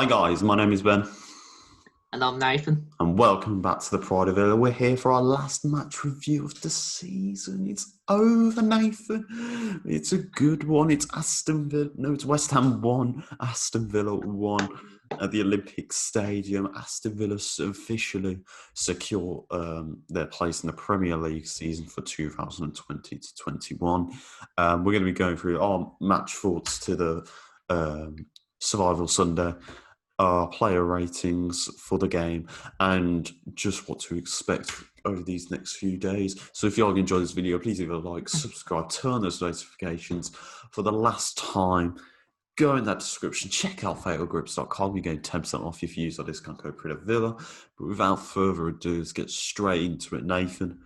Hi guys, my name is Ben, And I'm Nathan. and welcome back to the Pride of Villa. We're here for our last match review of the season. It's over, Nathan. It's a good one. It's Aston Villa. No, it's West Ham 1, Aston Villa 1 at the Olympic Stadium. Aston Villa officially secure their place in the Premier League season for 2020 to 21. We're going to be going through our match thoughts to the Survival Sunday, our player ratings for the game, and just what to expect over these next few days. So if you all enjoy this video, please leave a like, subscribe, turn those notifications. For the last time, go in that description, check out fatalgrips.com. You get 10% off if you use our discount code PRIDAVILLA. But without further ado, let's get straight into it. Nathan,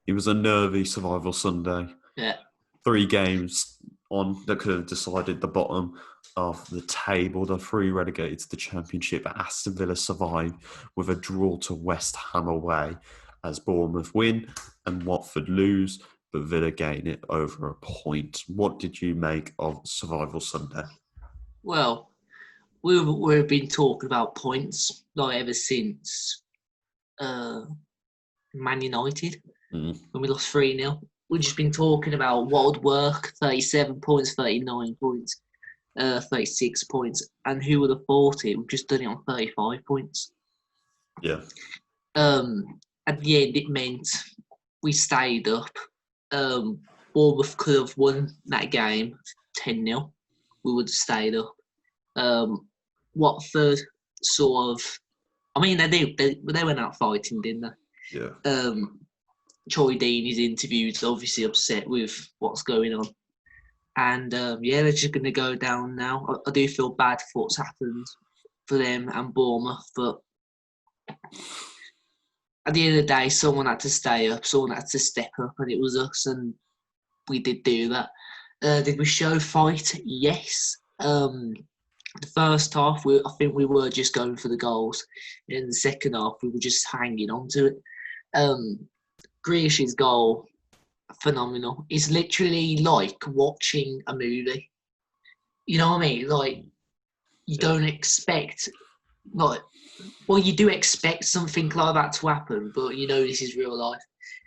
it was a nervy Survival Sunday. Yeah. 3 games on that could have decided the bottom of the table. The 3 relegated to the Championship. Aston Villa survived with a draw to West Ham away as Bournemouth win and Watford lose, but Villa gain it over a point. What did you make of Survival Sunday? Well, we've been talking about points ever since Man United when we lost 3-0. We've just been talking about what would work: 37 points, 39 points, 36 points, and who would have thought it? We've just done it on 35 points. Yeah. At the end, it meant we stayed up. Bournemouth could have won that game 10-0. We would have stayed up. Watford sort of, they went out fighting, didn't they? Yeah. Troy Deeney's interview is obviously upset with what's going on. And they're just going to go down now. I do feel bad for what's happened for them and Bournemouth, but at the end of the day, someone had to stay up, someone had to step up, and it was us, and we did do that. Did we show fight? Yes. The first half, I think we were just going for the goals. In the second half, we were just hanging on to it. Grealish's goal, phenomenal. It's literally like watching a movie. You know what I mean? Like, you don't expect, you do expect something like that to happen, but you know this is real life.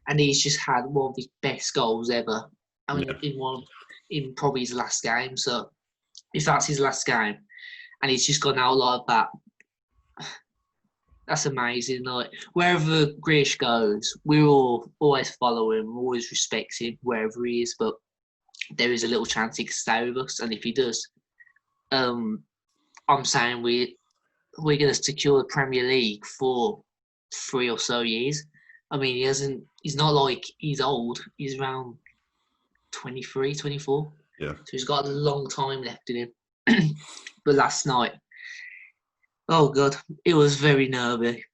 And he's just had one of his best goals ever. In probably his last game. So if that's his last game, and he's just gone out like that, that's amazing. Like, wherever Grealish goes, we will always follow him, always respect him wherever he is. But there is a little chance he can stay with us, and if he does, I'm saying we're going to secure the Premier League for 3 or so years. I mean, he's not like he's old. He's around 23, 24. Yeah. So he's got a long time left in him. But last night, oh God, it was very nervy.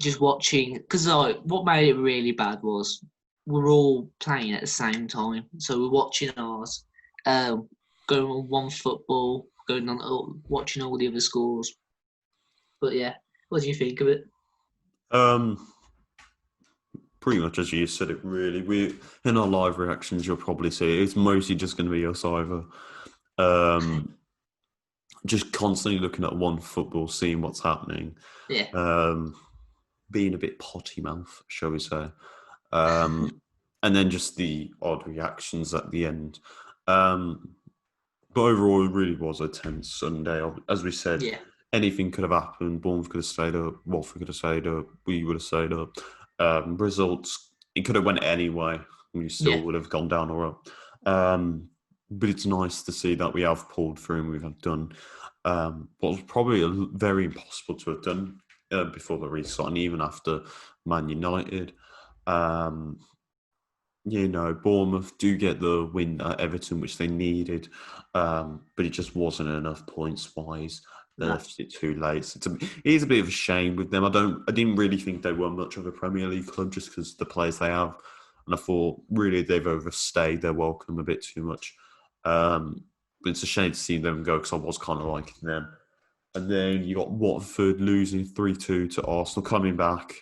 Just watching, because what made it really bad was we're all playing at the same time. So we're watching ours, going on one football, watching all the other scores. But yeah, what do you think of it? Pretty much as you said it, really. We in our live reactions, you'll probably see it's mostly just going to be us either. Just constantly looking at one football, seeing what's happening. Yeah. Being a bit potty mouth, shall we say. And then just the odd reactions at the end. But overall, it really was a tense Sunday. As we said, anything could have happened. Bournemouth could have stayed up. Watford could have stayed up. We would have stayed up. Results, it could have went anyway. We still would have gone down or up. But it's nice to see that we have pulled through and we have done what was probably very impossible to have done before the restart and even after Man United. Bournemouth do get the win at Everton, which they needed, but it just wasn't enough points-wise. They left it too late. So it is a bit of a shame with them. I didn't really think they were much of a Premier League club just because the players they have. And I thought, really, they've overstayed their welcome a bit too much. But it's a shame to see them go because I was kind of liking them. And then you got Watford losing 3-2 to Arsenal, coming back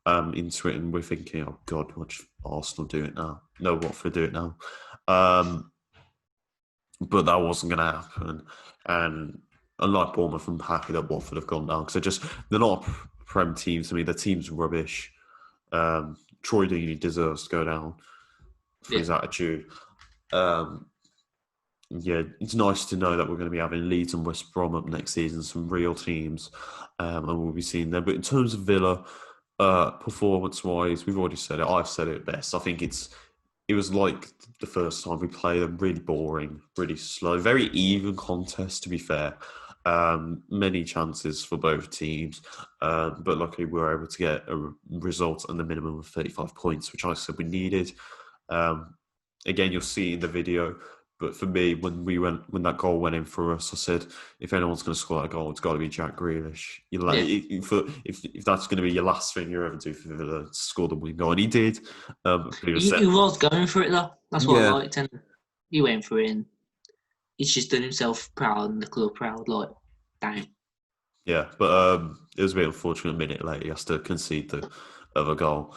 into it, and we're thinking, oh God, watch Arsenal do it now. No, Watford do it now. But that wasn't going to happen. And unlike Bournemouth, I'm happy that Watford have gone down because they're not a Prem team to me. Their team's rubbish. Troy Deeney deserves to go down for his attitude. Yeah, it's nice to know that we're going to be having Leeds and West Brom up next season, some real teams, and we'll be seeing them. But in terms of Villa, performance-wise, we've already said it. I've said it best. I think it was like the first time we played them, really boring, really slow, very even contest, to be fair. Many chances for both teams, but luckily we were able to get a result and the minimum of 35 points, which I said we needed. Again, you'll see in the video. But for me, when that goal went in for us, I said, if anyone's going to score that goal, it's got to be Jack Grealish. If that's going to be your last thing you ever do for Villa, score the win goal, and he did. He was going for it though. That's what I liked, and he went for it. And he's just done himself proud and the club proud. Like, damn. Yeah, but it was a bit unfortunate. A minute later, he has to concede the other goal.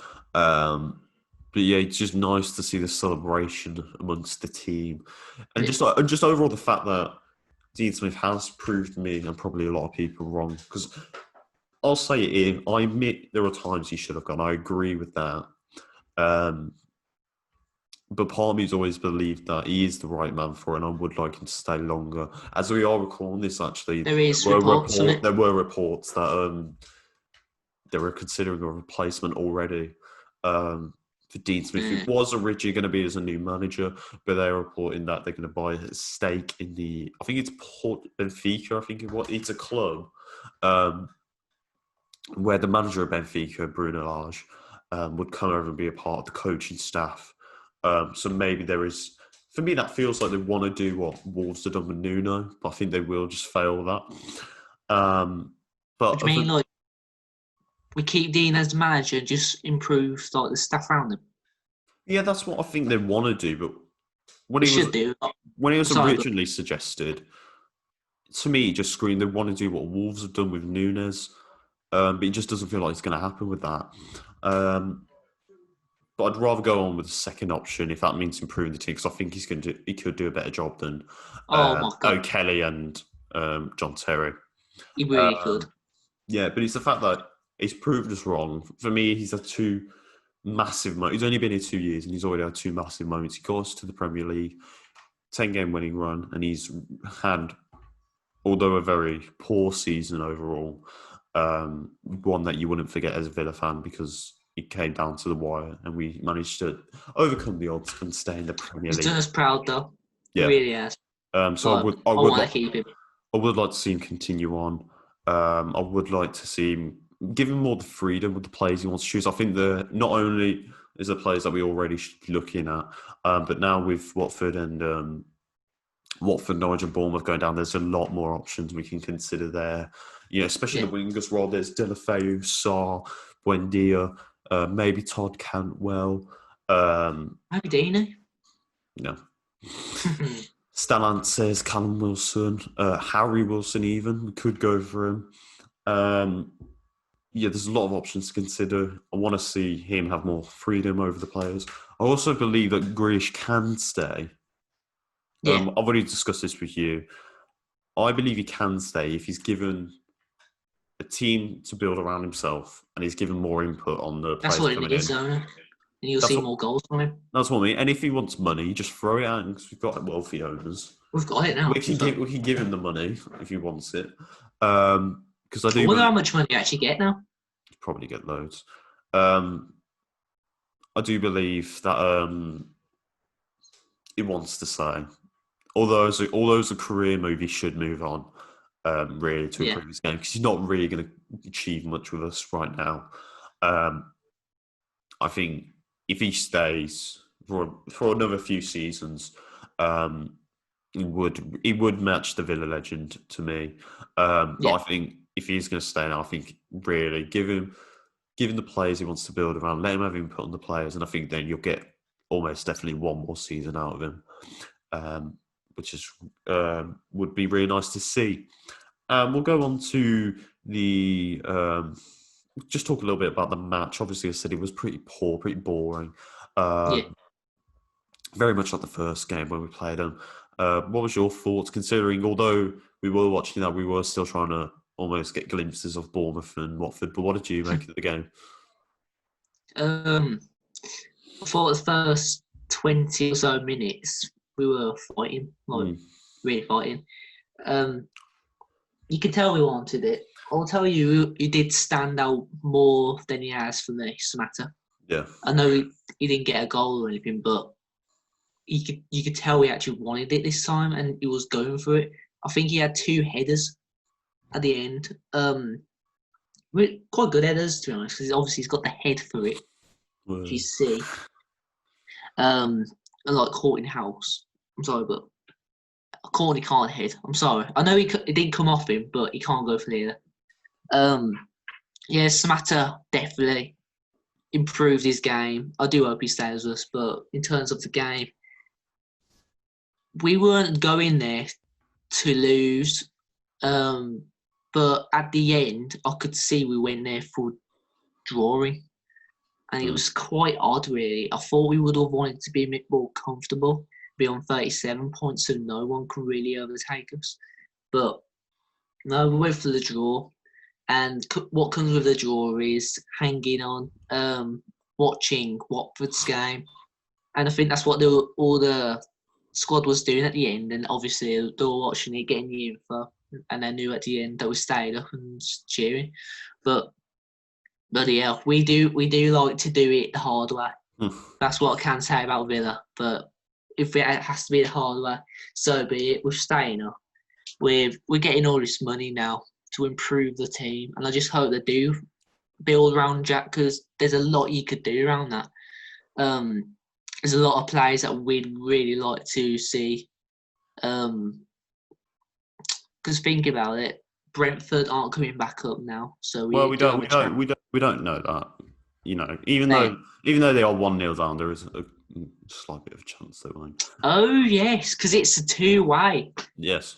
But yeah, it's just nice to see the celebration amongst the team, and just overall the fact that Dean Smith has proved me and probably a lot of people wrong. Because I'll say it here, I admit there are times he should have gone. I agree with that. But part of me's always believed that he is the right man for it, and I would like him to stay longer. As we are recording this, actually, there were reports that they were considering a replacement already. For Dean Smith, who was originally going to be as a new manager, but they're reporting that they're going to buy a stake in I think it's Port Benfica. I think it's a club where the manager of Benfica, Bruno Lage, would come over and be a part of the coaching staff. So maybe there is. For me, that feels like they want to do what Wolves have done with Nuno, but I think they will just fail that. But I mean, like, we keep Dean as the manager and just improve like the staff around him. Yeah, that's what I think they want to do. But when he was originally suggested, to me, it just screamed they want to do what Wolves have done with Nunes. But it just doesn't feel like it's going to happen with that. But I'd rather go on with the second option if that means improving the team, because I think he could do a better job than O'Kelly and John Terry. He really could. Yeah, but it's the fact that he's proved us wrong. For me, he's had two massive moments. He's only been here 2 years and he's already had two massive moments. He got us to the Premier League, 10-game winning run, and he's had, although a very poor season overall, one that you wouldn't forget as a Villa fan because it came down to the wire and we managed to overcome the odds and stay in the Premier League. He's done us proud though. Yeah. He really has. So I would want to keep him. I would like to see him continue on. I would like to see him give him more the freedom with the players he wants to choose. I think not only is the players that we already should be looking at, but now with Watford and Norwich and Bournemouth going down, there's a lot more options we can consider there. You know, especially the wingers role. There's Deulofeu, Sarr, Buendia, maybe Todd Cantwell. Maybe Dino. No. Stallant says Callum Wilson, Harry Wilson even. We could go for him. There's a lot of options to consider. I want to see him have more freedom over the players. I also believe that Grealish can stay. I've already discussed this with you. I believe he can stay if he's given a team to build around himself and he's given more input on the players coming in. That's what it is, and you'll see more goals from him. That's what I mean. And if he wants money, just throw it out because we've got wealthy owners. We've got it now. We can give him the money if he wants it. Because I wonder how much money you actually get now. Probably get loads. I do believe that he wants to stay. Although as a career move, he should move on. Really to improve his game because he's not really going to achieve much with us right now. I think if he stays for another few seasons, he would match the Villa legend to me. But I think if he's going to stay now, I think really give him the players he wants to build around, let him have input on the players, and I think then you'll get almost definitely one more season out of him, which is would be really nice to see. We'll go on to the just talk a little bit about the match. Obviously, I said it was pretty poor, pretty boring. Very much like the first game when we played them. What was your thoughts, considering although we were watching that, we were still trying to almost get glimpses of Bournemouth and Watford, but what did you make of the game? I thought the first 20 or so minutes we were fighting, really fighting. You could tell we wanted it. I'll tell you, he did stand out more than he has for me, Samatta. Yeah. I know he didn't get a goal or anything, but you could tell he actually wanted it this time and he was going for it. I think he had 2 headers at the end. Quite good headers, to be honest, because obviously he's got the head for it. Well, You see. And like Courtney House. I'm sorry, but Courtney can't head. I'm sorry. I know it didn't come off him, but he can't go for the other. Yeah, Samatta definitely improved his game. I do hope he stays with us, but in terms of the game, we weren't going there to lose. But at the end, I could see we went there for drawing. And it was quite odd, really. I thought we would have wanted to be a bit more comfortable, be on 37 points so no one could really overtake us. But no, we went for the draw. And what comes with the draw is hanging on, watching Watford's game. And I think that's what all the squad was doing at the end. And obviously, they were watching it, getting the info. And they knew at the end that we stayed up and cheering. But yeah, we do like to do it the hard way. That's what I can say about Villa. But if it has to be the hard way, so be it. We're staying up. We're getting all this money now to improve the team, and I just hope they do build around Jack, because there's a lot you could do around that. There's a lot of players that we'd really like to see. Because think about it, Brentford aren't coming back up now, so we don't know that. You know, even though they are 1-0 down, there is a slight bit of a chance they won't. Oh yes, because it's a 2-way. Yes.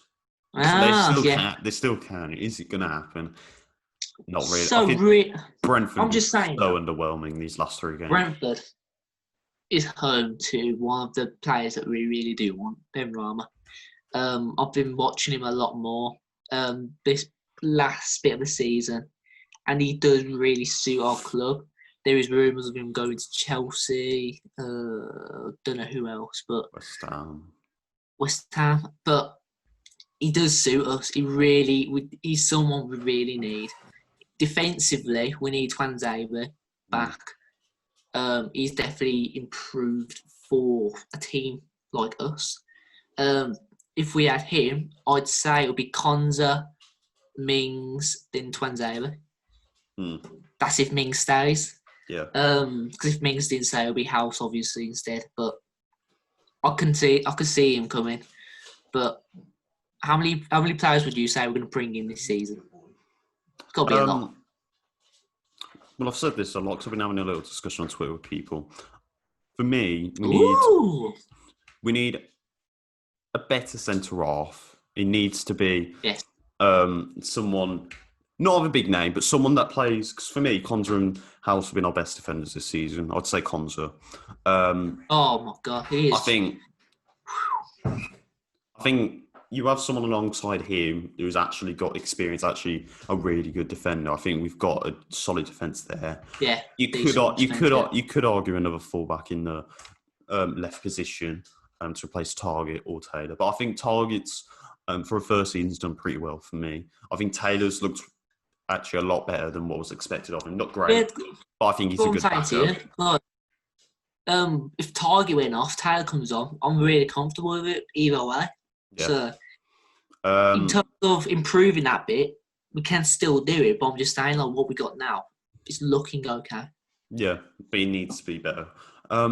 They still can. Is it going to happen? Not really. So Brentford. I'm just saying. So underwhelming these last 3 games. Brentford is home to one of the players that we really do want, Ben Rama. I've been watching him a lot more this last bit of the season, and he does really suit our club. There is rumours of him going to Chelsea. Don't know who else, but West Ham. But he does suit us. He's someone we really need. Defensively, we need Twanzebe back. He's definitely improved for a team like us. If we had him, I'd say it would be Konza, Mings, then Twanzebe. That's if Mings stays. Yeah. Because if Mings didn't stay, it would be House obviously instead. But I could see him coming. But how many players would you say we're going to bring in this season? It's got to be a lot. Well, I've said this a lot because I've been having a little discussion on Twitter with people. For me, we need a better centre half. It needs to be someone, not of a big name, but someone that plays. Because for me, Konza and House have been our best defenders this season. I'd say Konza. Oh my God, he is. I think you have someone alongside him who's actually got experience, actually a really good defender. I think we've got a solid defence there. Yeah, you could argue another fullback in the left position to replace Target or Taylor, but I think Target's for a first season has done pretty well for me. I think Taylor's looked actually a lot better than what was expected of him. Not great, but I think he's a good backup. If Target went off, Taylor comes on, I'm really comfortable with it either way. Yeah. So, in terms of improving that bit, we can still do it, but I'm just saying, like, what we got now is looking okay. Yeah, but he needs to be better.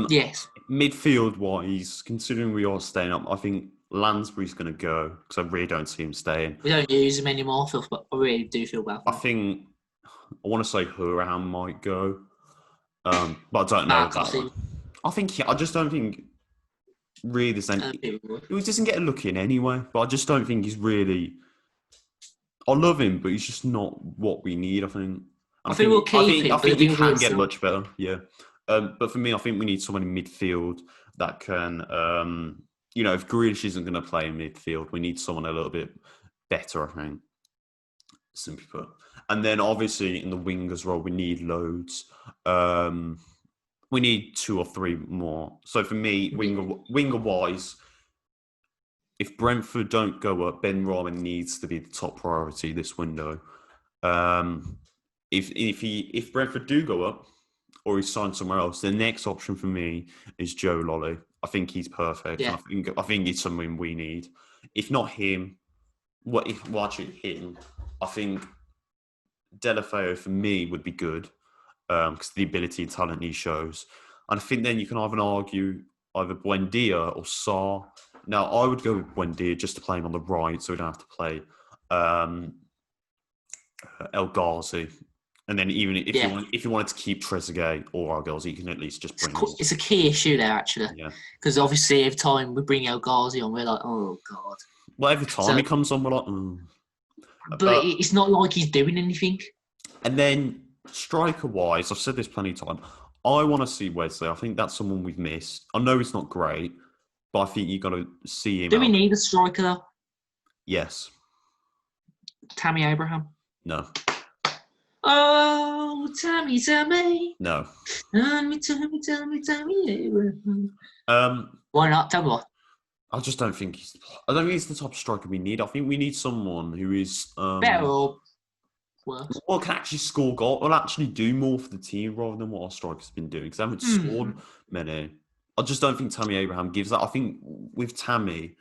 Yes. Midfield-wise, considering we are staying up, I think Lansbury's going to go because I really don't see him staying. We don't use him anymore, but I really do feel bad for him. I want to say Huram might go, but I don't know. I just don't think really there's any. He doesn't get a look in anyway, but I just don't think he's really. I love him, but he's just not what we need. I think we'll keep him. I think he can get much better. Yeah, but for me, I think we need someone in midfield that can if Grealish isn't going to play in midfield, we need someone a little bit better, I think, simply put. And then obviously in the wingers role, we need loads. We need 2 or 3 more. So for me, winger wise, if Brentford don't go up, Ben Rahman needs to be the top priority this window. If Brentford do go up, or he's signed somewhere else, the next option for me is Joe Lolly. I think he's perfect. Yeah. I think he's something we need. If not him, him, I think Delafeu for me would be good because the ability and talent he shows. And I think then you can either argue either Buendia or Sarr. Now, I would go with Buendia just to play him on the right, so we don't have to play El Ghazi. And then even if you wanted to keep Trezeguet or El Ghazi, you can at least just bring him. It's a key issue there, actually. Yeah. Because obviously every time we bring El Ghazi on, we're like, oh, God. Well, every time he comes on, we're like, But it's not like he's doing anything. And then striker-wise, I've said this plenty of times, I want to see Wesley. I think that's someone we've missed. I know it's not great, but I think you've got to see him. Do we need a striker, though? Yes. Tammy Abraham? No. Oh, Tammy. No. Tammy Abraham. Why not? Tell me what. I just don't think he's the top striker we need. I think we need someone who is better or worse. Well, can actually score goals. Will actually do more for the team rather than what our strikers have been doing because they haven't scored many. I just don't think Tammy Abraham gives that. I think with Tammy,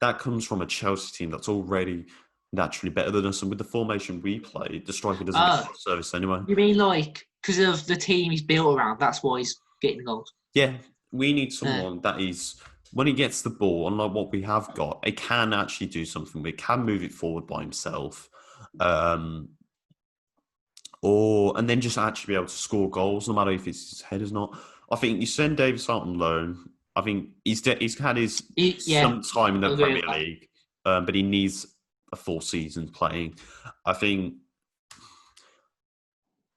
that comes from a Chelsea team that's already naturally better than us, and with the formation we play, the striker doesn't get that service anyway. You mean like because of the team he's built around? That's why he's getting goals. Yeah, we need someone that is. When he gets the ball, unlike what we have got, it can actually do something. It can move it forward by himself. And then just actually be able to score goals, no matter if it's his head or not. I think you send Davis out on loan. I think he's had his some time in the Premier League, but he needs a full season playing. I think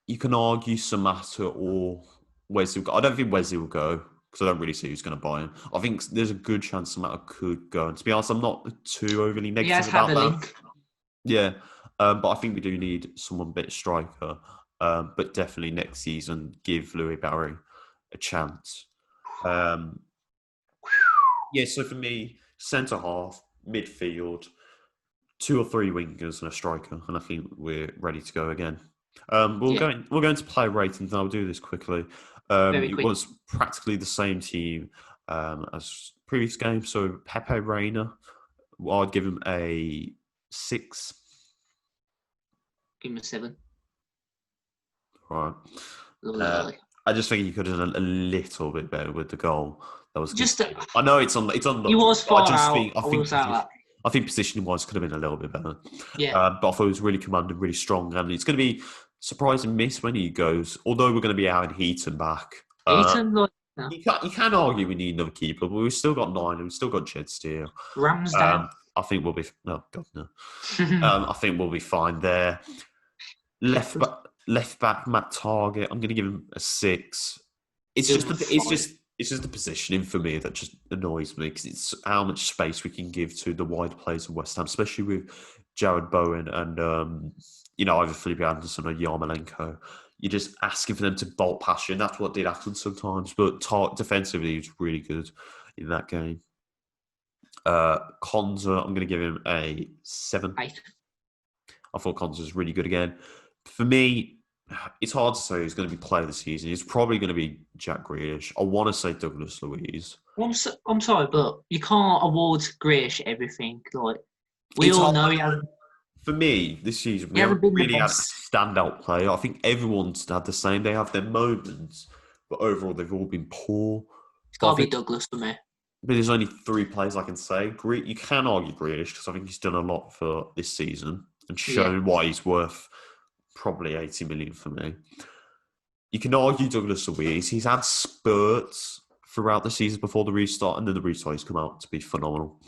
you can argue Samatta or Wesley will go. I don't think Wesley will go. Because I don't really see who's going to buy him. I think there's a good chance Samatta could go. And to be honest, I'm not too overly negative about that. Link. Yeah, but I think we do need someone a bit striker. But definitely next season, give Louis Barry a chance. So for me, centre half, midfield, 2 or 3 wingers and a striker, and I think we're ready to go again. We're going to play ratings, and I'll do this quickly. It was practically the same team as previous game. So Pepe Reina, I'd give him a 6. Give him a 7. Right. I just think he could have done a little bit better with the goal. That was just. I know it's on. He was far out. I think positioning-wise could have been a little bit better. Yeah. But I thought it was really commanding, really strong, and it's going to be surprising miss when he goes. Although we're going to be out in Heaton back. No. You can argue we need another keeper, but we've still got 9 and we've still got Jed Steele. Ramsdale. I think we'll be. Oh God, no. I think we'll be fine there. Left back Matt Target. I'm going to give him a 6. It's just the positioning for me that just annoys me because it's how much space we can give to the wide players of West Ham, especially with Jared Bowen and either Felipe Anderson or Yarmolenko. You're just asking for them to bolt past you, and that's what did happen sometimes. But defensively, he was really good in that game. Konza, I'm going to give him a 7. 8. I thought Konza was really good again. For me, it's hard to say who's going to be player of the season. It's probably going to be Jack Grealish. I want to say Douglas Luiz. I'm sorry, but you can't award Grealish everything. Like we all know he has. For me, this season, we haven't really had a standout player. I think everyone's had the same. They have their moments, but overall, they've all been poor. It's got to be Douglas for me. But there's only 3 players I can say. You can argue Grealish because I think he's done a lot for this season and shown why he's worth probably 80 million for me. You can argue Douglas Luiz. He's had spurts throughout the season before the restart, and then the restart has come out to be phenomenal.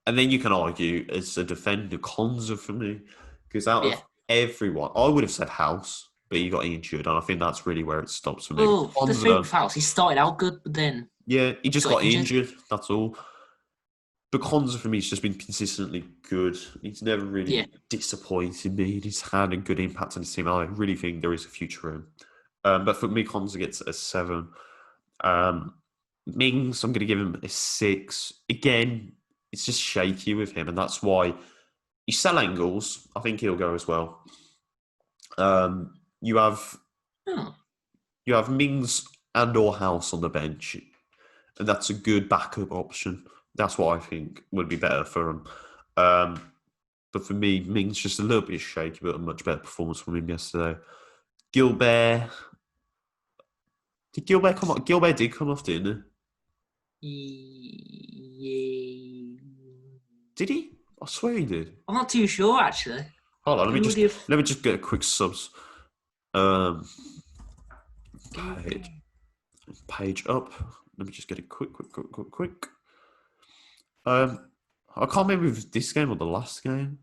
And then you can argue as a defender, Konza for me, because out of everyone, I would have said House, but he got injured, and I think that's really where it stops for me. Oh, the thing with House, he started out good, but then Yeah, he just got injured. injured. That's all. But Konza for me has just been consistently good. He's never really Yeah. disappointed me. He's had a good impact on the team. I really think there is a future for him. But for me, Konza gets a 7. Mings, I'm going to give him a 6. Again, it's just shaky with him, and that's why you sell Engels. I think he'll go as well. You have Oh. Mings and or House on the bench, and that's a good backup option. That's what I think would be better for him. But for me, Mings just a little bit shaky, but a much better performance from him yesterday. Gilbert. Did Gilbert come off? Gilbert did come off, didn't Yeah. Did he? I swear he did. I'm not too sure actually. Hold on, let Who would me have? just get a quick subs. Page up. Let me just get a quick. I can't remember if it was this game or the last game.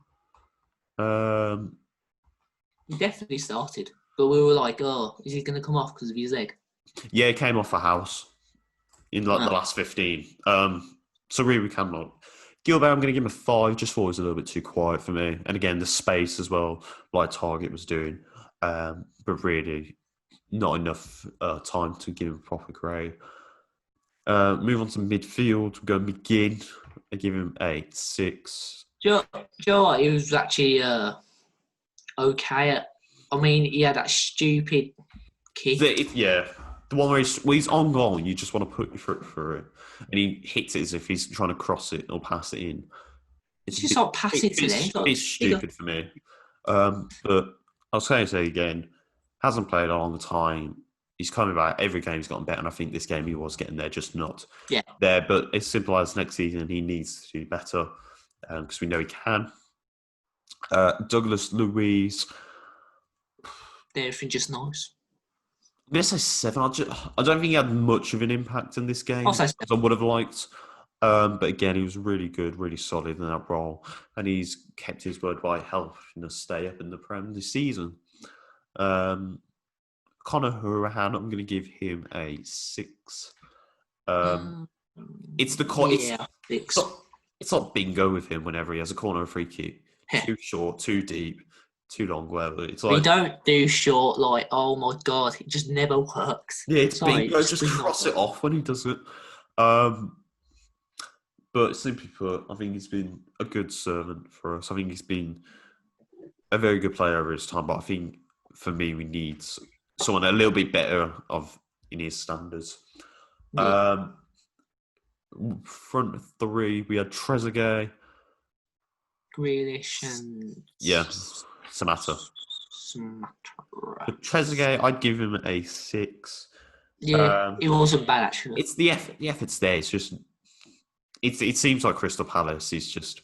He definitely started, but we were like, "Oh, is he going to come off because of his leg?" Yeah, it came off a House in like the last 15. So really we cannot. Gilbert, I'm going to give him a 5. Just thought it was a little bit too quiet for me, and again the space as well, like Target was doing, but really not enough time to give him a proper grade. Move on to midfield. We're going to begin. I give him a 6. Do you know what? He was actually okay. I mean, he had that stupid kick. The one where he's on goal and you just want to put your foot through it, and he hits it as if he's trying to cross it or pass it in. It's just like pass it to them. It's stupid for me. But I was going to say again, hasn't played a long time. He's coming back. Every game he's gotten better, and I think this game he was getting there, just not there. But as simple as next season, he needs to do better because we know he can. Douglas Luiz. Everything just nice. I'm going to say 7. I don't think he had much of an impact in this game I'll say as I would have liked. But again, he was really good, really solid in that role. And he's kept his word by helping us stay up in the Prem this season. Conor Hourihane, I'm going to give him a 6. It's the it's not bingo with him whenever he has a corner or free kick. Too short, too deep, too long, whatever. It's like we don't do short like, oh my god, it just never works. Yeah, it's bingo. Just cross it off when he does it. But simply put, I think he's been a good servant for us. I think he's been a very good player over his time. But I think for me, we need someone a little bit better in his standards. Yeah. Front 3, we had Trezeguet, Grealish, and Samatta. But Trezeguet, I'd give him a 6. Yeah, it wasn't bad actually. It's the effort. The effort's there. It's just it seems like Crystal Palace is just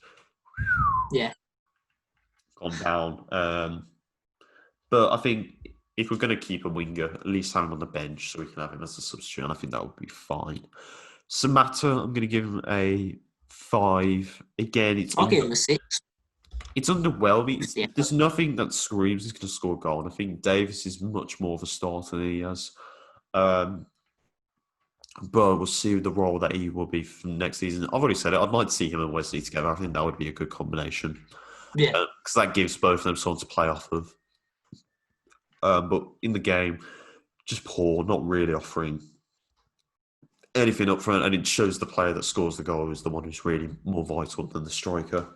gone down. But I think if we're going to keep a winger, at least have him on the bench so we can have him as a substitute, and I think that would be fine. Samatta, I'm going to give him a 5. Again, I'll give him a 6. It's underwhelming. There's nothing that screams he's going to score a goal. And I think Davis is much more of a starter than he has. But we'll see the role that he will be for next season. I've already said it. I'd like to see him and Wesley together. I think that would be a good combination. Yeah. Because that gives both of them something to play off of. But in the game, just poor, not really offering anything up front. And it shows the player that scores the goal is the one who's really more vital than the striker.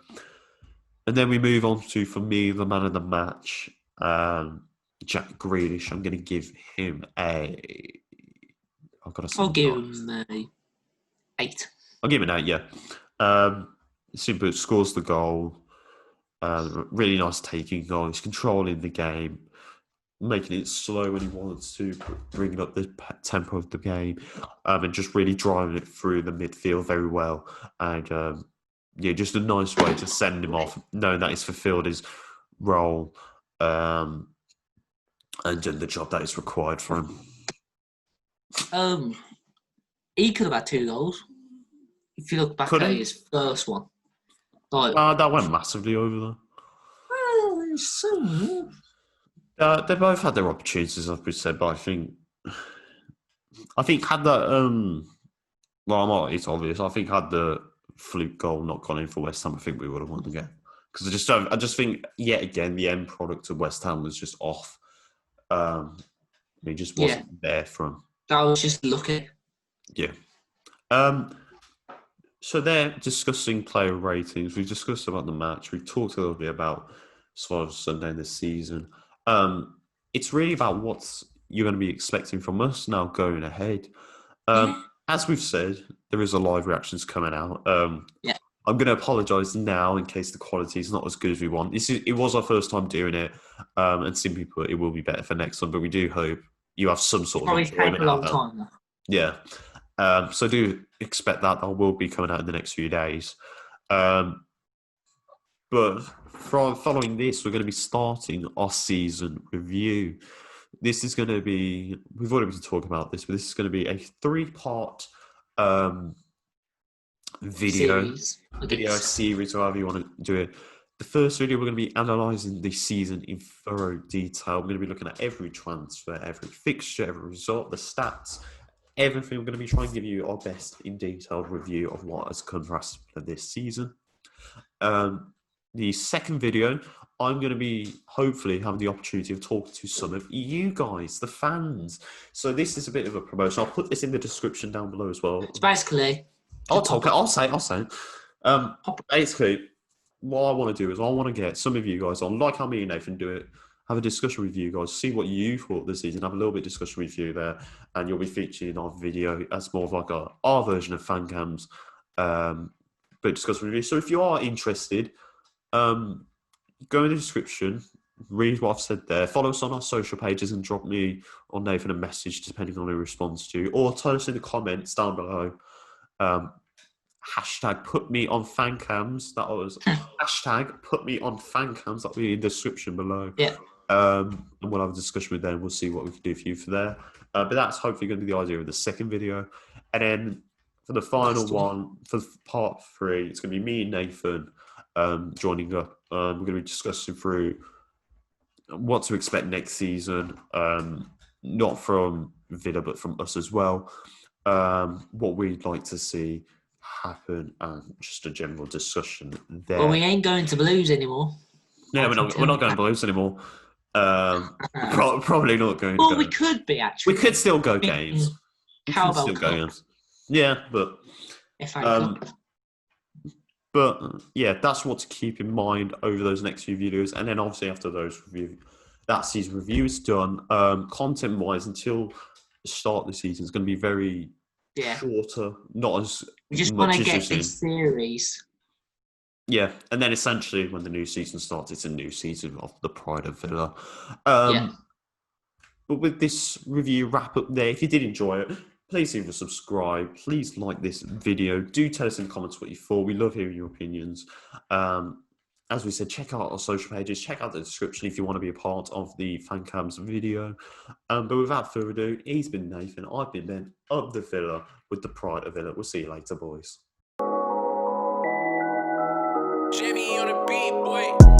And then we move on to, for me, the man of the match, Jack Grealish. I'm going to give him a... I'll give him an 8. I'll give him an 8, yeah. Simple, scores the goal. Really nice taking goal. He's controlling the game, making it slow when he wants to, bringing up the tempo of the game, and just really driving it through the midfield very well. And just a nice way to send him off, knowing that he's fulfilled his role and done the job that is required for him. He could have had 2 goals. If you look back at his first one. That went massively over though. They both had their opportunities, like we said, but I think had that Well, it's obvious. I think had the fluke goal not gone in for West Ham, I think we would have won the game. Because I just think yet again the end product of West Ham was just off. It just wasn't there from. That was just lucky. Yeah. So they're discussing player ratings. We've discussed about the match. We've talked a little bit about sort of Sunday this season. It's really about what you're going to be expecting from us now going ahead. As we've said, there is a live reactions coming out. I'm going to apologise now in case the quality is not as good as we want. It was our first time doing it, and simply put, it will be better for next time. But we do hope you have some sort of enjoyment. Probably take a long time though. Yeah. So do expect that will be coming out in the next few days. But following this, we're going to be starting our season review. This is going to be, we've already been talking about this, but this is going to be a 3-part video series, or however you want to do it. The first video, we're going to be analysing the season in thorough detail. We're going to be looking at every transfer, every fixture, every result, the stats, everything. We're going to be trying to give you our best in detailed review of what has come for us for this season. The second video, I'm going to be hopefully having the opportunity of talking to some of you guys, the fans. So this is a bit of a promotion. I'll put this in the description down below as well. It's basically... I'll say it. Basically, what I want to do is I want to get some of you guys on, like how me and Nathan do it, have a discussion with you guys, see what you thought this season, have a little bit of discussion with you there, and you'll be featured in our video as more of like our version of fan cams, but discussion with you. So if you are interested, go in the description, read what I've said there, follow us on our social pages and drop me or Nathan a message depending on who responds to you, or tell us in the comments down below. Hashtag put me on fan cams. That was hashtag put me on fan cams. That'll be in the description below. Yeah. And we'll have a discussion with them. We'll see what we can do for you for there. But that's hopefully going to be the idea of the second video. And then for the final one, for part 3, it's going to be me and Nathan joining up. We're going to be discussing through what to expect next season, not from Villa, but from us as well. What we'd like to see happen, and just a general discussion there. Well, we ain't going to Blues anymore. Yeah, we're not going to Blues anymore. Probably not going. Well, we could be actually. We could still go games. How about games? Yeah, but yeah, that's what to keep in mind over those next few videos, and then obviously after those that season review is done, content-wise, until the start of the season, is going to be very shorter, not as we just much want to as get this series. Yeah, and then essentially when the new season starts, it's a new season of the Pride of Villa. But with this review wrap up there, if you did enjoy it, please leave a subscribe. Please like this video. Do tell us in the comments what you thought. We love hearing your opinions. As we said, check out our social pages. Check out the description if you want to be a part of the fan cams video. But without further ado, he's been Nathan. I've been Ben of the Villa with the Pride of Villa. We'll see you later, boys. Jamie on a beat, boy.